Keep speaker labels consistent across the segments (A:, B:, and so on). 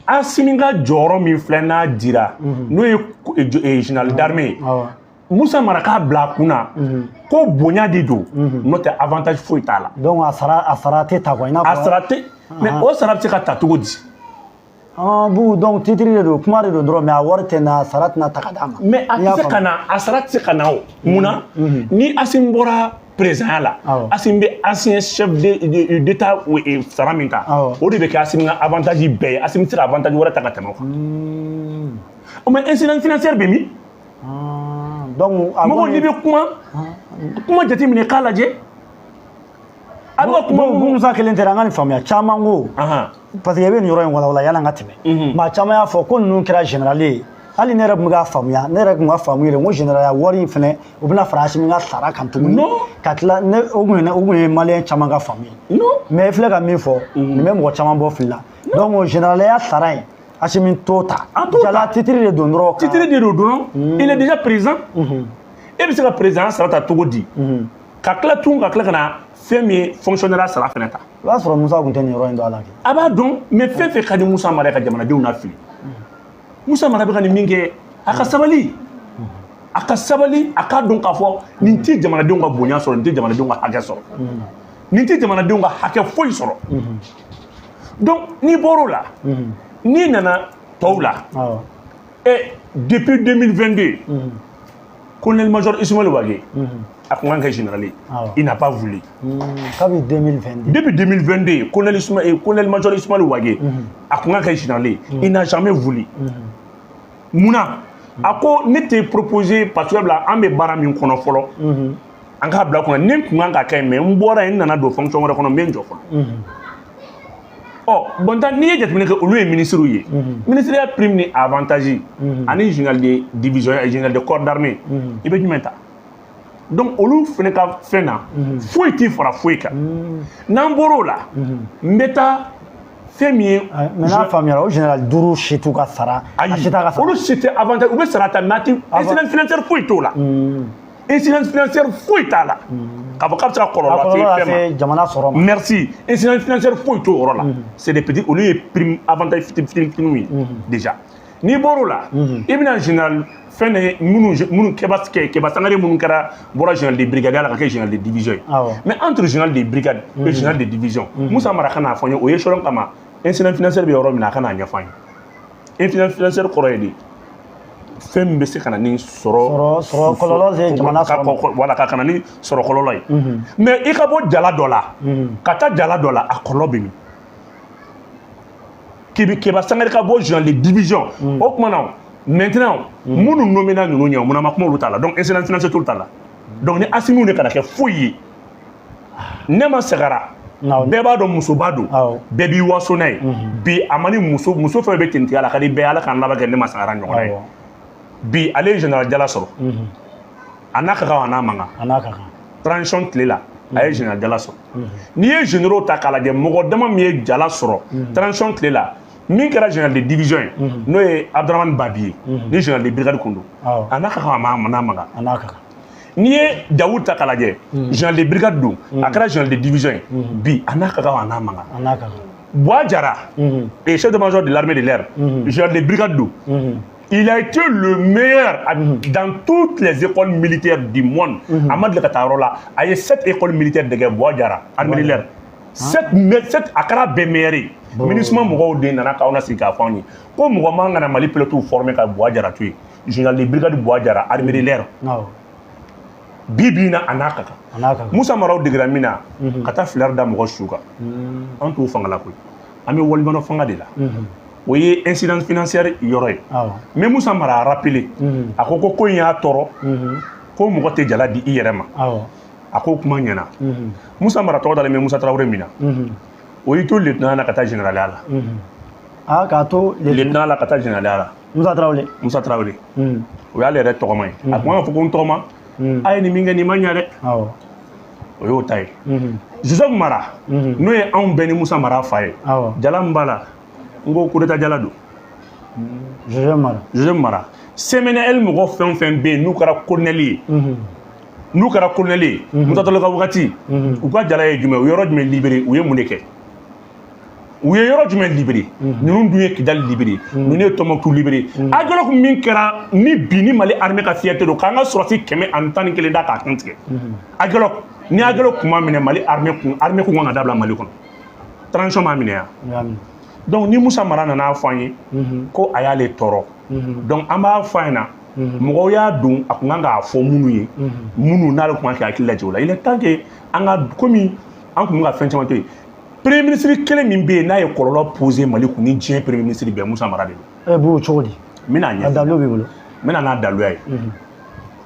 A: Assimi ka jɔyɔrɔ min filɛ n'a dira n'o ye général d'armée Moussa Mara k'a bila kunna ko bonya de don n'o tɛ avantage foyi t'a la.
B: Donc a sara tɛ ta quoi.
A: A sara tɛ mais o sara bɛ se ka ta cogo di.
B: Bon donc titre de don kuma de don dɔrɔn mais a wari tɛ na sara tɛna ta ka d'a ma.
A: Mais a tɛ se ka na a sara tɛ se ka na o munna ni Assimi bɔra président la Assimi bɛ ancien chef d'état sara min ta o de bɛ kɛ Assimi ka avantage bɛɛ ye Assimi tɛ se ka avantage wɛrɛ ta ka tɛmɛ o kan. Mais incident financière bɛ min.
B: Donc
A: mɔgɔ n'i bɛ kuma jateminɛ k'a lajɛ.
B: Bon Musa kelen tɛ an ka nin faamuya caman ko parce que i bɛ nin yɔrɔ in walawala yala an ka tɛmɛ maa caman y'a fɔ ko ninnu kɛra général ye hali ne yɛrɛ tun bɛ k'a faamuya ne yɛrɛ tun ka faamu yɛrɛ n ko général wari in fɛnɛ u bɛna fara Assimi ka sara kan tuguni ka tila o kun ye maliyɛn caman ka faamu ye mais i filɛ ka min fɔ nin bɛ mɔgɔ caman bɔ fili la donc o généralya sara in Assimi t'o ta jala titre de don dɔrɔn
A: titre de don dɔrɔn il est déjà président e bɛ se ka président sara ta cogo di ka tila tun ka tila ka na fɛn min ye fonctionnaire sara fɛnɛ ta
B: o y'a sɔrɔ Musa tun tɛ nin yɔrɔ in dɔn a la kɛ
A: a b'a dɔn mais fɛn fɛn ka di Musa Mara ka jamanadenw na fili Musa Mara bɛ ka nin min kɛ a ka sabali a k'a dɔn k'a fɔ nin tɛ jamanadenw ka bonya sɔrɔ nin tɛ jamanadenw ka hakɛ sɔrɔ nin tɛ jamanadenw ka hakɛ foyi sɔrɔ donc n'i bɔr'o la n'i nana tɔw la depuis 2022 colonel-major Ismaël Ouagé a tun kan kɛ général ye il n'a pas voulu
B: kabi 2022
A: depuis 2022 colonel-major Ismaël Ouagé a tun kan kɛ général ye il n'a jamais voulu munna a ko ne tɛ proposé parce que an bɛ baara min kɔnɔ fɔlɔ an k'a bila kunna ne tun kan ka kɛ mais n bɔra yen n nana don fonction wɛrɛ kɔnɔ n bɛ n jɔ fɔlɔ bon n'i ye jateminɛ kɛ olu ye ministres ye ministériel prime ni avantage ani général de division et général de corps d'armée i bɛ jumɛn ta donc olu fɛnɛ ka fɛn na foyi t'i fara foyi kan n'an bɔr'o la n bɛ taa fɛn min ye
B: mais n'a faamuyara o général duuru si t'u ka sara a si t'a ka sara
A: olu si tɛ avantage u bɛ sara ta mais incident financière foyi t'o la incident financière foyi t'a la k'a fɔ k'a bɛ se ka kɔlɔlɔ lase fɛn ma
B: jamana sɔrɔ ma
A: merci incident financière foyi t'o yɔrɔ la c'est des petits olu ye prime avantage fitininw ye déjà n'i bɔr'o la i bɛna général fɛn de minnu Keba Sangare minnu kɛra bɔra général de brigade la ka kɛ général de division ye mais entre général de brigade et général de division Musa Mara ka n'a fɔ n ye o ye sɔrɔ kama incident financière bɛ yɔrɔ min na a ka n'a ɲɛfɔ an ye incident financière kɔrɔ ye de fɛn min bɛ se ka na ni sɔrɔ
B: kɔlɔlɔ se jamana sɔrɔ
A: voilà ka na ni sɔrɔ kɔlɔlɔ ye mais i ka bɔ jala dɔ la ka taa jala dɔ la a kɔlɔlɔ bɛ min Keba Sangare ka bɔ général de division o tuma na maintenant minnu nomina ninnu ɲɛ munna ma kuma olu t'a la donc incident financier t'olu t'a la donc ni Assimi de kana kɛ foyi ye ne ma sɛgɛra bɛɛ b'a dɔn musoba don bɛɛ b'i waso n'a ye bi a ma ni muso fɛn bɛ tenitiya la ka di bɛɛ ala k'an laban kɛ ne ma sɛgɛra ɲɔgɔn ye bi ale ye général Jala sɔrɔ a n'a ka kan a n'a man kan transition tile la a ye général Jala sɔrɔ n'i ye généraux ta k'a lajɛ mɔgɔ dama min ye Jala sɔrɔ transition tile la min kɛra général de division ye n'o ye Abdramane Babi ye ni général de brigade kun don a n'a ka kan a n'a man kan n'i ye Dawud ta k'a lajɛ général de brigade don a kɛra général de division ye bi a n'a ka kan a n'a man kan Bois Diarra chef de major de l'armée de l'air général de brigade don il a été le meilleur dans toutes les écoles militaires du monde. Ahmad Le Katarola a eu 7 écoles militaires de Bois Diarra, armée de l'air. 7 akara bɛ meilleur. Ministre mɔgɔw de nana k'aw na sigi k'a fɔ an ye ko mɔgɔ man kana Mali pilote former ka Bois Diarra to yen général de brigade Bois Diarra armée de l'air. Bi bi in na a n'a ka kan. Musa Maraw degera min na ka taa filɛri da mɔgɔ su kan an t'o fanga la koyi an bɛ waliɲuman fanga de la. O ye incident financière yɔrɔ ye mais Musa Mara a rappelé a ko in y'a tɔɔrɔ ko mɔgɔ tɛ jala di i yɛrɛ ma a ko kuma ɲɛna Musa Mara tɔgɔ dalen bɛ Musa Tarawele min na o y'i to lieutenant la ka taa généraliya la
B: k'a to
A: lieutenant la ka taa généraliya la Musa Tarawele o y'ale yɛrɛ tɔgɔma ye a tun kan ka fɔ ko n tɔgɔma a ye nin min kɛ nin ma ɲɛ dɛ o y'o ta ye Joseph Mara n'o ye anw bɛɛ ni Musa Mara fa ye jala min b'a la n ko coup d'état jala don Joseph Mara CMNL mɔgɔ fɛn o fɛn bɛ yen n'u kɛra colonel ye Musa Tolo ka wagati u ka jala ye jumɛn o yɔrɔ jumɛn libéré u ye mun de kɛ u ye yɔrɔ jumɛn libéré ninnu dun ye Kidali libéré ninnu ye Tombouctou libéré Aguelok min kɛra ni bi ni Mali armée ka fierté don k'an ka sɔrɔsi 111 da k'a kan tigɛ Aguelok ni Aguelok kuma minɛ Mali armée kun kan ka dabila Mali kɔnɔ transition m'a minɛ yan donc ni Musa Mara nana fɔ an ye ko a y'ale tɔɔrɔ donc an b'a fɔ a ɲɛna mɔgɔw y'a don a kun kan k'a fɔ minnu ye minnu n'ale kun kan k'i hakili lajɛ o la il est temps que an ka komi an kun bɛ ka fɛn caman to yen premier ministre kelen min bɛ yen n'a ye kɔlɔlɔ posé Mali kun ni diɲɛ premier ministre bɛɛ Musa Mara de don.
B: E b'o cogo di?
A: N bɛna ɲɛfɔ.
B: A dalilu b'i bolo.
A: N bɛna n'a daluya ye.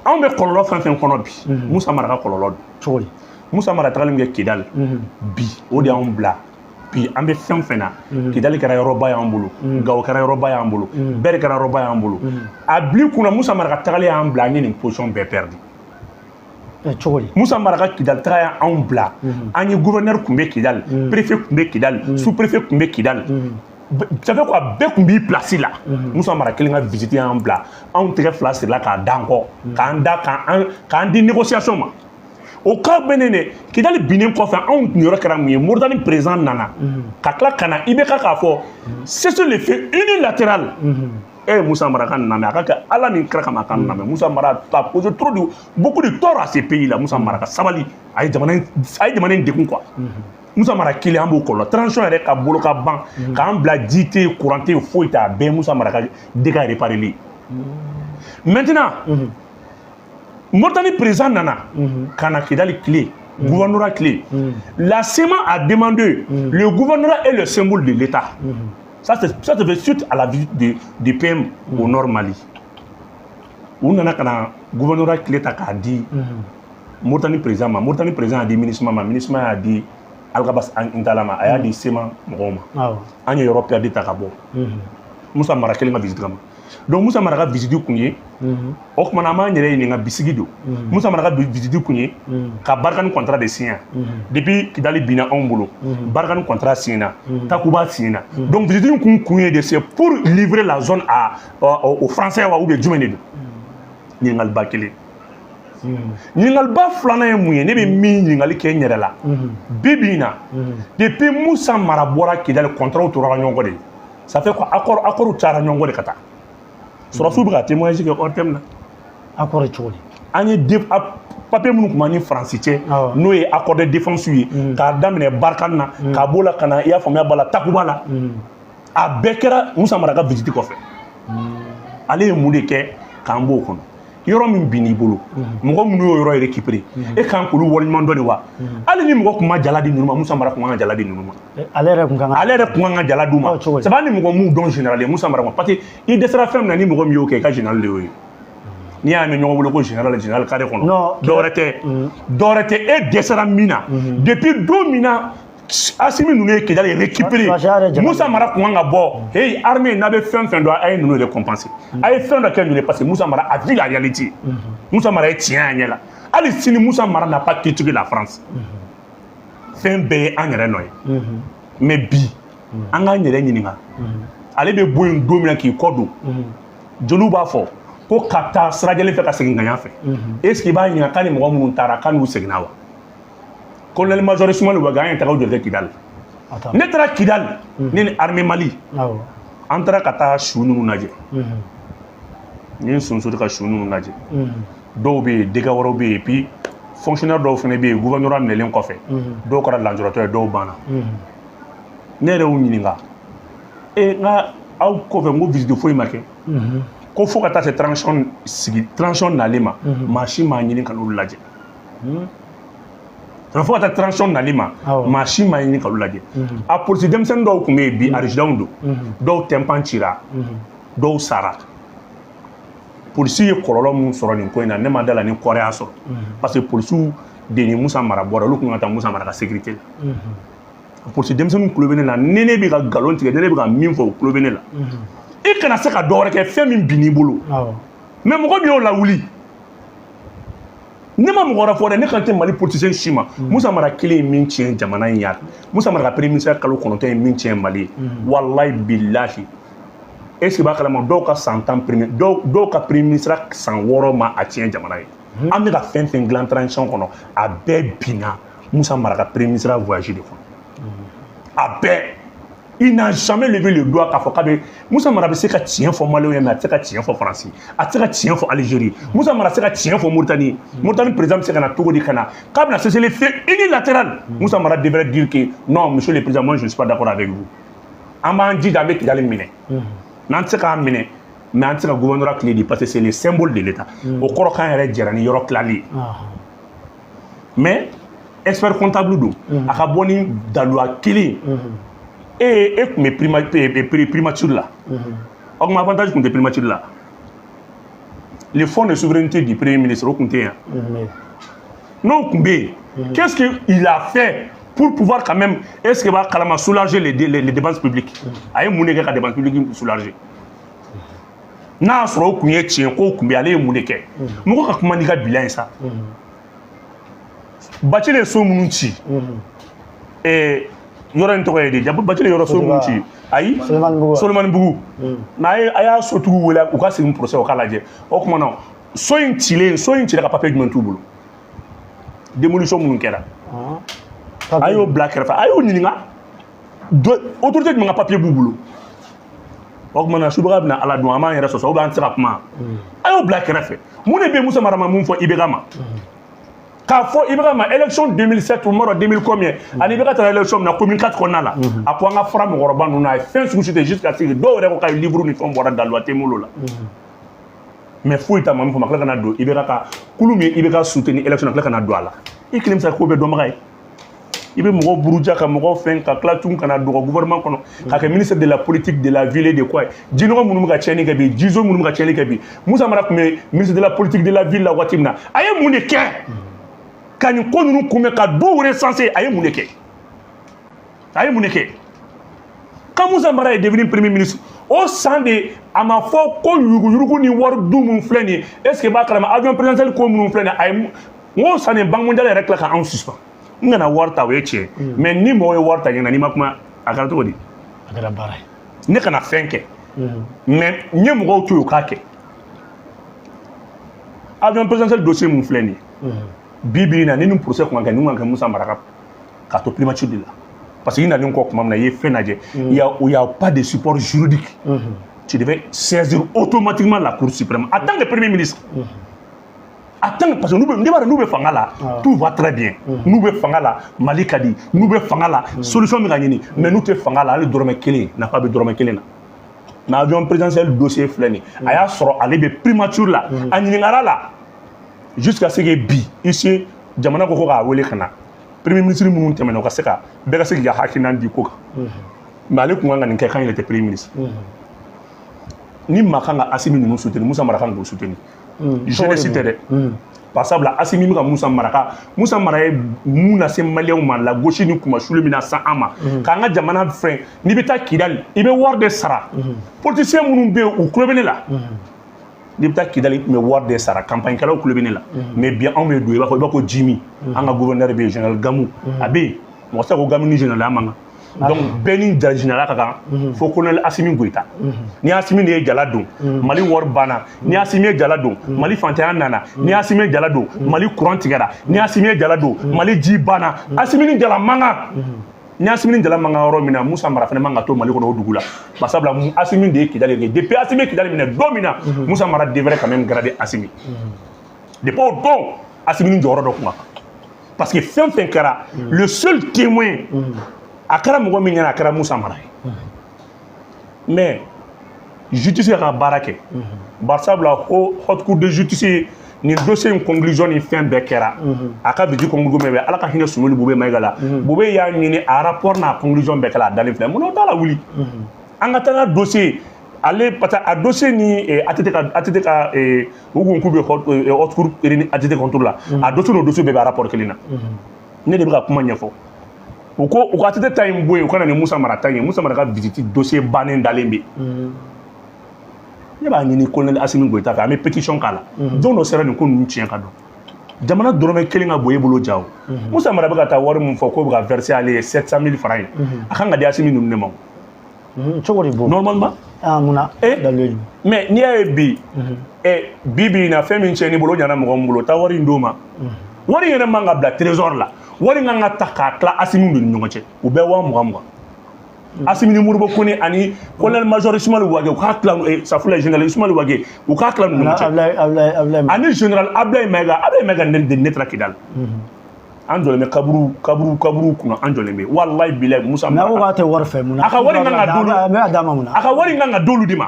A: Anw bɛ kɔlɔlɔ fɛn fɛn kɔnɔ bi Musa Mara ka kɔlɔlɔ don.
B: Cogo di?
A: Musa Mara tagali min kɛ Kidali bi o de y'anw bila bi an bɛ fɛn fɛn na Kidali kɛra yɔrɔba y'an bolo Gao kɛra yɔrɔba y'an bolo Bɛri kɛra yɔrɔba y'an bolo a bil'i kunna Musa Mara ka tagali y'an bila an ye nin position bɛɛ perdu.
B: Cogo di?
A: Musa Mara ka Kidali taga y'anw bila an ye gouverneur kun bɛ Kidali préfet kun bɛ Kidali sous-préfet kun bɛ Kidali ça fait quoi bɛɛ kun b'i place la Musa Mara kelen ka visite y'an bila anw tɛgɛ fila sirila k'a da an kɔ k'an da k'an di négociation ma o cas bɛ ne dɛ Kidali binnen kɔfɛ anw yɔrɔ kɛra mun ye Moritani président nana ka tila ka na IBK k'a fɔ cessez le feu unilatéral Musa Mara ka nana a ka kɛ Ala ni kira kama a ka nana Musa Mara a posé trop de beaucoup de tort à ce pays là Musa Mara ka sabali a ye jamana in degun quoi Musa Mara kelen an b'o kɔlɔlɔ transition yɛrɛ ka bolo ka ban k'an bila ji tɛ yen courant tɛ yen foyi tɛ a bɛɛ Musa Mara ka dégâts réparés maintenant Moritani président nana ka na Kidali clé gouvernorat clé la CEMA a demandé le gouvernorat est le symbole de l'État. Ça te fait suite à la visite du PM au Nord Mali. On a un gouvernorat clé a dit Moritani président a dit ministre a dit Algabas Intalama a dit Sema Mokoma. On est européen d'État Kabo. Musa Mara kelen ka visite kama. Donc Musa Mara ka visite kun ye o kuma na ma yɛrɛ ɲininka bisigi don Musa Mara ka visite kun ye ka Barkhane contrat de signer depuis Kidali binna anw bolo Barkhane contrat signé Takuba signé donc visite kun ye de c'est pour livrer la zone aux Français ou bien jumɛn de don ɲininkaliba kelen ɲininkaliba filanan ye mun ye ne bɛ min ɲininkali kɛ n yɛrɛ la bi bi in na depuis Musa Mara bɔra Kidali contrat tora ɲɔgɔn kɔ de ça fait quoi accord cayara ɲɔgɔn kɔ de ka taa Surafou bɛ ka témoignage kɛ hors thème na
B: accord cogo di
A: an ye papier minnu tun b'an ni Faransi cɛ n'o ye accord de défense ye k'a daminɛ Barkhane na k'a b'o la ka na i y'a faamuya b'a la Takuba la a bɛɛ kɛra Musa Mara ka visite kɔfɛ ale ye mun de kɛ k'an b'o kɔnɔ yɔrɔ min bin n'i bolo mɔgɔ minnu y'o yɔrɔ récupérer e kan k'olu waleɲuman dɔn de wa hali ni mɔgɔ kun ma jala di ninnu ma Musa Mara kun kan ka jala di ninnu ma ale yɛrɛ kun kan ka jala d'u ma c'est pas ni mɔgɔ mun dɔn général ye Musa Mara ma parce que i dɛsɛra fɛn min na ni mɔgɔ min y'o kɛ i ka général de y'o ye n'i y'a mɛn ɲɔgɔn bolo ko général carré kɔnɔ dɔwɛrɛ tɛ e dɛsɛra min na depuis don min na Assimi ninnu ye Kidali récupérer Musa Mara kun kan ka bɔ armée n'a bɛ fɛn fɛn dɔn a ye ninnu récompenser a ye fɛn dɔ kɛ ninnu ye parce que Musa Mara a vu la réalité Musa Mara ye tiɲɛ a ɲɛ la hali sini Musa Mara n'a pas critiqué la France fɛn bɛɛ ye an yɛrɛ nɔ ye mais bi an k'an yɛrɛ ɲininka ale bɛ bɔ yen don min na k'i kɔ don jeliw b'a fɔ ko ka taa sirajɛlen fɛ ka segin ŋaɲa fɛ est ce que i b'a ɲininka k'a ni mɔgɔ minnu taara k'a n'u seginna wa colonel major Sumani Waga an ye taga o jɔlen Kidali ne taara Kidali ne ni armée Mali an taara ka taa su ninnu lajɛ n ye sunso ka su ninnu lajɛ dɔw bɛ yen dégâts wɛrɛw bɛ yen puis fonctionnaire dɔw fana bɛ yen gouvernorat minɛlen kɔfɛ dɔw kɛra lanzaratɔ ye dɔw banna ne yɛrɛ y'u ɲininka nka aw kɔfɛ n ko visite foyi ma kɛ ko fo ka taa se transition nalen ma maa si m'a ɲini ka n'olu lajɛ fo ka taa transition nali ma maa si m'a ɲini k'olu lajɛ a polisi denmisɛnnin dɔw tun bɛ yen bi arisidɛnw don dɔw tɛnpan cira dɔw sara polisi ye kɔlɔlɔ min sɔrɔ nin ko in na ne ma da la ni kɔrɛ y'a sɔrɔ parce que polisiw de ni Musa Mara bɔra olu kun ka taa Musa Mara ka sécurité la polisi denmisɛnninw tulo bɛ ne la ni ne bɛ ka nkalon tigɛ ni ne bɛ ka min fɔ o tulo bɛ ne la i kana se ka dɔ wɛrɛ kɛ fɛn min bin n'i bolo mais mɔgɔ min y'o lawuli ne ma mɔgɔ wɛrɛ fɔ dɛ ne kan tɛ Mali politicien si ma Musa Mara kelen ye min tiɲɛ jamana in ya Musa Mara ka premier ministre kalo 9 ye min tiɲɛ Mali wallahi billahi est ce que b'a kalama dɔw ka san 10 premier dɔw ka premier ministre san 6 ma a tiɲɛ jamana ye an bɛ ka fɛn fɛn dilan transition kɔnɔ a bɛɛ binna Musa Mara ka premier ministre voyage de kɔnɔ a bɛɛ il n'a jamais levé le doigt k'a fɔ k'a bɛ Moussa Mara bɛ se ka tiɲɛ fɔ Malien mais a tɛ se ka tiɲɛ fɔ Faransi a tɛ se ka tiɲɛ fɔ Algérie Moussa Mara tɛ se ka tiɲɛ fɔ Mauritanie Mauritanie président bɛ se ka na cogo di ka na k'a bɛna cessez-le-feu unilatéral Moussa Mara devrait dire que non monsieur le président moi je ne suis pas d'accord avec vous an b'an jija an bɛ Kidali minɛ n'an tɛ se k'an minɛ mais an tɛ se ka gouvernement clé di parce que c'est le symbole de l'État o kɔrɔ k'an yɛrɛ jɛra ni yɔrɔ tilali ye mais expert comptable don a ka bɔ ni daluya kelen e tun bɛ primature la o tuma avantage tun tɛ primature la le fonds de souveraineté du premier ministre o tun tɛ yan n'o tun bɛ yen qu'est-ce qu'il a fait pour pouvoir quand même est-ce qu'il va kalama soulager les dépenses publiques a ye mun de kɛ ka dépenses publiques soulager n'a sɔrɔ o tun ye tiɲɛ ko tun bɛ ale ye mun de kɛ mɔgɔ ka kuma n'i ka bilan ye sa Bathily ye so minnu ci yɔrɔ in tɔgɔ ye di Bathily yɔrɔ so minnu ci ayi Solomani-Bougou n'a y'a sotigiw wele u ka segin procès o k'a lajɛ o tuma na so in cila ka papier jumɛn t'u bolo démolition minnu kɛra a y'o bila kɛrɛfɛ a y'o ɲininka autorité jumɛn ka papier b'u bolo o tuma na subaga bɛna ala dɔn an b'an yɛrɛ sɔsɔ ou bien an tɛ se ka kuma a y'o bila kɛrɛfɛ mun de bɛ Moussa Mara ma mun fɔ IBK ma k'a fɔ IBK ma élection 2007 ou mɔrɔ 2000 combien ani IBK taara élection min na commune 4 kɔnɔna la a ko an ka fara mɔgɔkɔrɔba ninnu a ye fɛn sugu si tɛ jusqu'à ce que dɔw yɛrɛ ko k'a ye livre ni fɛnw bɔra daluya tɛ m'olu la mais foyi t'a ma min fɔ ma tila ka na don IBK ka kulu min IBK soutenir élection na tila ka na don a la i kelen bɛ se ka ko bɛɛ dɔnbaga ye i bɛ mɔgɔw buruja ka mɔgɔw fɛn ka tila tun kana dɔgɔ gouvernement kɔnɔ ka kɛ ministre de la politique de la ville et de quoi ye jinɔgɔ minnu bɛ ka tiɲɛni kɛ bi jizo minnu bɛ ka tiɲɛni kɛ bi Moussa Mara tun bɛ ministre de la politique de la ville la waati min na a ye mun de kɛ ka nin ko ninnu kunbɛn ka du recensé a ye mun de kɛ quand Moussa Mara est devenu premier ministre au san de a ma fɔ ko yuruguyurugu ni wari du min filɛ nin ye est ce que b'a kalama avion présidentiel ko minnu filɛ nin ye a ye n ko san de banque mondiale yɛrɛ tila ka anw suspend n kana wari ta o ye tiɲɛ mais ni mɔgɔ ye wari ta ɲɛna n'i ma kuma a kɛra cogo di
B: a kɛra baara ye
A: ne kana fɛn kɛ mais n ye mɔgɔw to yen o k'a kɛ avion présidentiel dossier min filɛ nin ye bi bi in na ni nin procès kun ka kɛ nin kun ka kɛ Moussa Mara ka to primature de la parce que i nalen kɔ tuma min na i ye fɛn lajɛ il y a pas de support juridique tu devais saisir automatiquement la Cour suprême en tant que premier ministre attends parce que nous bɛ fanga la tout va très bien nous bɛ fanga la Mali ka di nous bɛ fanga la solution bɛ ka ɲini mais nous tɛ fanga la hali dɔrɔmɛ kelen nafa bɛ dɔrɔmɛ kelen na mais avion présidentiel dossier filɛ nin a y'a sɔrɔ ale bɛ primature la a ɲininkara la jusqu'à ce que bi ici jamana ko k'a wele ka na premier ministre minnu tɛmɛna o ka se ka bɛɛ ka se k'i ka hakilina di ko kan mais ale kun kan ka nin kɛ kan yɛrɛ tɛ premier ministre ni maa kan ka Assimi ninnu soutenir Moussa Mara kan k'o soutenir jeunesse tɛ dɛ par exemple Assimi bɛ ka Moussa Mara ye mun lase maliyɛnw ma la gauche ni kumasuli min na san an ma k'an ka jamana fɛn n'i bɛ taa Kidali i bɛ wari de sara politicien minnu bɛ yen u tulo bɛ ne la n'i bɛ taa Kidali i tun bɛ wari de sara campagne kɛlaw tulo bɛ ne la mais bi anw bɛ don i b'a fɔ ko Jimi an ka gouverneur bɛ yen général Gamou a bɛ yen mɔgɔ tɛ se ko Gamou ni général man kan donc bɛɛ ni général ka kan fo colonel Assimi Goïta ni Assimi de ye jala don Mali wari banna ni Assimi ye jala don Mali fantanya nana ni Assimi ye jala don Mali courant tigɛra ni Assimi ye jala don Mali ji banna Assimi ni jala mankan ni Assimi ni jala mankan yɔrɔ min na Moussa Mara fana man ka to Mali kɔnɔ o dugu la parce que Assimi de ye Kidali kɛ depuis Assimi ye Kidali minɛ don min na Moussa Mara devrait quand même garder Assimi depuis o don Assimi ni jɔyɔrɔ dɔ kun ka kan parce que fɛn fɛn kɛra le seul témoin a kɛra mɔgɔ min ɲɛna a kɛra Moussa Mara ye mais justice ka baara kɛ bari sabula ko haute cour de justice nin dossier in conclusion ni fɛn bɛɛ kɛra a ka biti conclusion bɛɛ ala ka hinɛ Sunuli Bube Mayiga la Bube y'a ɲini a rapport n'a conclusion bɛɛ kɛla a dalen filɛ mun o t'a la wuli an ka taa n ka dossier ale parce que a dossier ni ATT ka u kun k'u bɛ haute cour ni ATT contre la a dossier n'o dossier bɛɛ bɛ rapport kelen na ne de bɛ ka kuma ɲɛfɔ u ko u ka ATT ta in bɔ yen u kana ni Moussa Mara ta in Moussa Mara ka visite dossier bannen dalen bɛ ne b'a ɲini colonel Assimi Goïta fɛ an bɛ pétition k'a la jɔn dɔ sera nin ko ninnu tiɲɛ ka dɔn jamana dɔrɔmɛ kelen ka bɔ e bolo ja o Moussa Mara bɛ ka taa wari min fɔ k'o bɛ ka verser ale ye 700 000 francs ye a kan ka di Assimi ninnu de ma o
B: cogo di bɔ
A: normalement
B: munna
A: mais n'i y'a ye bi bi in na fɛn min tiɲɛ n'i bolo o ɲana mɔgɔ min bolo taa wari in d'o ma wari in yɛrɛ man ka bila trésor la wari in kan ka ta k'a tila Assimi de ni ɲɔgɔn cɛ u bɛɛ 20,000 Assimi Modibo Kone ani colonel major Ismaël Ouagé u ka tila safula général Ismaël Ouagé u ka tila ninnu cɛ ani général Ablaye Maïga de netra Kidal an jɔlen bɛ kaburu kunna an jɔlen bɛ wallahi bilahi Musa
B: mais ko k'a tɛ wari fɛ mun na
A: a ka wari kan ka d'olu de ma